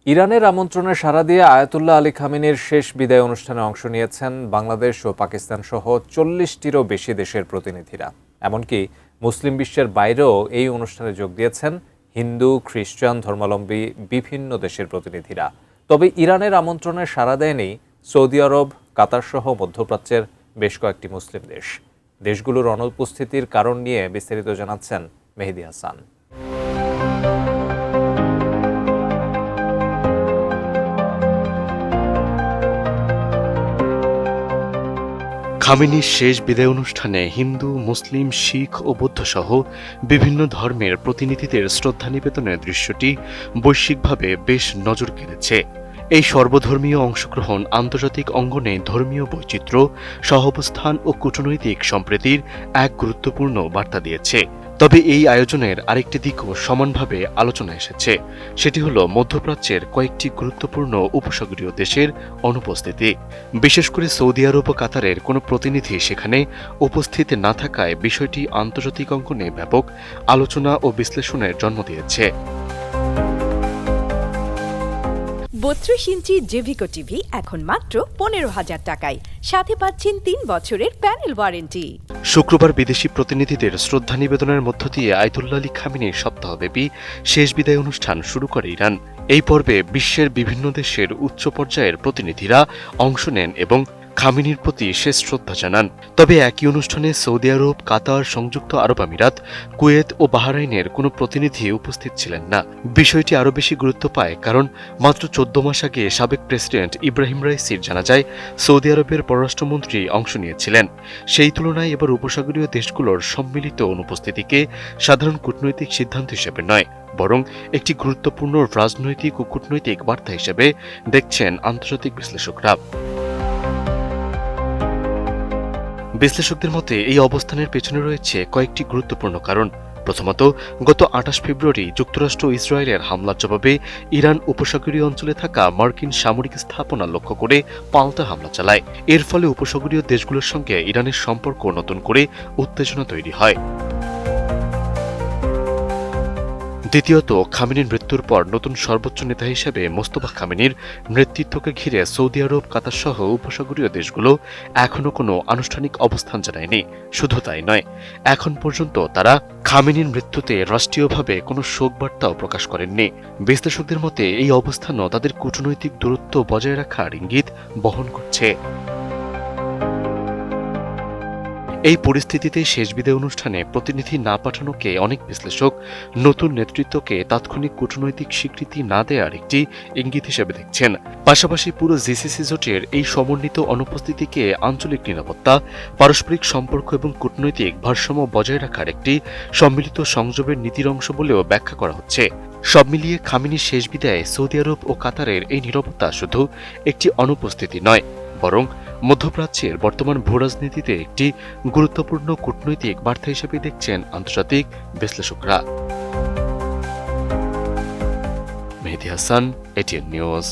ইরানের আমন্ত্রণে সাড়া দিয়ে আয়াতুল্লাহ আলী খামেনির শেষ বিদায় অনুষ্ঠানে অংশ নিয়েছেন বাংলাদেশ ও পাকিস্তান সহ 40টিরও বেশি দেশের প্রতিনিধিরা। এমনকি মুসলিম বিশ্বের বাইরেও এই অনুষ্ঠানে যোগ দিয়েছেন হিন্দু, খ্রিস্টান ধর্মাবলম্বী বিভিন্ন দেশের প্রতিনিধিরা। তবে ইরানের আমন্ত্রণে সাড়া দেয়নি সৌদি আরব, কাতার সহ মধ্যপ্রাচ্যের বেশ কয়েকটি মুসলিম দেশ। দেশগুলোর অনুপস্থিতির কারণ নিয়ে বিস্তারিত জানাচ্ছেন মেহেদী হাসান। খামেনির শেষ বিদায় অনুষ্ঠানে হিন্দু, মুসলিম, শিখ ও বৌদ্ধসহ বিভিন্ন ধর্মের প্রতিনিধিদের শ্রদ্ধা নিবেদনের দৃশ্যটি বৈশ্বিকভাবে বেশ নজর কেড়েছে। এই সর্বধর্মীয় অংশগ্রহণ আন্তর্জাতিক অঙ্গনে ধর্মীয় বৈচিত্র্য, সহাবস্থান ও কূটনৈতিক সম্প্রীতির এক গুরুত্বপূর্ণ বার্তা দিয়েছে। তবে এই আয়োজনের আরেকটি দিকও সমানভাবে আলোচনায় এসেছে। সেটি হল মধ্যপ্রাচ্যের কয়েকটি গুরুত্বপূর্ণ উপসাগরীয় দেশের অনুপস্থিতি। বিশেষ করে সৌদি আরব ও কাতারের কোনো প্রতিনিধি সেখানে উপস্থিত না থাকায় বিষয়টি আন্তর্জাতিক অঙ্গনে ব্যাপক আলোচনা ও বিশ্লেষণের জন্ম দিয়েছে। 32 ইঞ্চি জেভিকো টিভি এখন মাত্র 15,000 টাকায়, সাথে পাচ্ছেন 3 বছরের প্যানেল ওয়ারেন্টি। শুক্রবার বিদেশি প্রতিনিধিদের শ্রদ্ধা নিবেদনের মধ্য দিয়ে আয়াতুল্লাহ আলী খামেনির সপ্তাহব্যাপী শেষ বিদায় অনুষ্ঠান শুরু করে ইরান। এই পর্বে বিশ্বের বিভিন্ন দেশের উচ্চ পর্যায়ের প্রতিনিধিরা অংশ নেন এবং খামেনির প্রতি শেষ শ্রদ্ধা জানান। তবে একই অনুষ্ঠানে সৌদি আরব, কাতার, সংযুক্ত আরব আমিরাত, কুয়েত ও বাহরাইনের কোনো প্রতিনিধি উপস্থিত ছিলেন না। বিষয়টি আরও বেশি গুরুত্ব পায় কারণ মাত্র 14 মাস আগে সাবেক প্রেসিডেন্ট ইব্রাহিম রাইসির জানাজায় সৌদি আরবের পররাষ্ট্রমন্ত্রী অংশ নিয়েছিলেন। সেই তুলনায় এবার উপসাগরীয় দেশগুলোর সম্মিলিত অনুপস্থিতিকে সাধারণ কূটনৈতিক সিদ্ধান্ত হিসেবে নয়, বরং একটি গুরুত্বপূর্ণ রাজনৈতিক ও কূটনৈতিক বার্তা হিসেবে দেখছেন আন্তর্জাতিক বিশ্লেষকরা। বিশ্লেষকদের মতে এই অবস্থানের পেছনে রয়েছে কয়েকটি গুরুত্বপূর্ণ কারণ। প্রথমত, গত 28 ফেব্রুয়ারি যুক্তরাষ্ট্র ও ইসরায়েলের হামলার জবাবে ইরান উপসাগরীয় অঞ্চলে থাকা মার্কিন সামরিক স্থাপনা লক্ষ্য করে পাল্টা হামলা চালায়। এর ফলে উপসাগরীয় দেশগুলোর সঙ্গে ইরানের সম্পর্ক নতুন করে উত্তেজনা তৈরি হয়। দ্বিতীয়ত, খামেনির মৃত্যুর পর নতুন সর্বোচ্চ নেতা হিসেবে মোস্তফা খামেনির নেতৃত্বকে ঘিরে সৌদি আরব, কাতার সহ উপসাগরীয় দেশগুলো এখনও কোনো আনুষ্ঠানিক অবস্থান জানায়নি। শুধু তাই নয়, এখন পর্যন্ত তারা খামেনির মৃত্যুতে রাষ্ট্রীয়ভাবে কোনো শোক বার্তাও প্রকাশ করেননি। বিশ্লেষকদের মতে এই অবস্থানও তাদের কূটনৈতিক দূরত্ব বজায় রাখার ইঙ্গিত বহন করছে। এই পরিস্থিতিতে শেষ বিদায় অনুষ্ঠানে প্রতিনিধি না পাঠানোকে অনেক বিশ্লেষক নতুন নেতৃত্বকে তাৎক্ষণিক কূটনৈতিক স্বীকৃতি না দেওয়ার একটি ইঙ্গিত হিসেবে দেখছেন। পাশাপাশি পুরো জিসিসি জোটের এই সমন্বিত অনুপস্থিতিকে আঞ্চলিক নিরাপত্তা, পারস্পরিক সম্পর্ক এবং কূটনৈতিক ভারসাম্য বজায় রাখার একটি সম্মিলিত সংযমের নীতির অংশ বলেও ব্যাখ্যা করা হচ্ছে। সব মিলিয়ে খামেনির শেষ বিদায়ে সৌদি আরব ও কাতারের এই নীরবতা শুধু একটি অনুপস্থিতি নয়, বরং মধ্যপ্রাচ্যের বর্তমান ভূরাজনীতিতে একটি গুরুত্বপূর্ণ কূটনৈতিক বার্তা হিসেবে দেখছেন আন্তর্জাতিক বিশ্লেষকরা। মেহেদী হাসান, এটিএন নিউজ।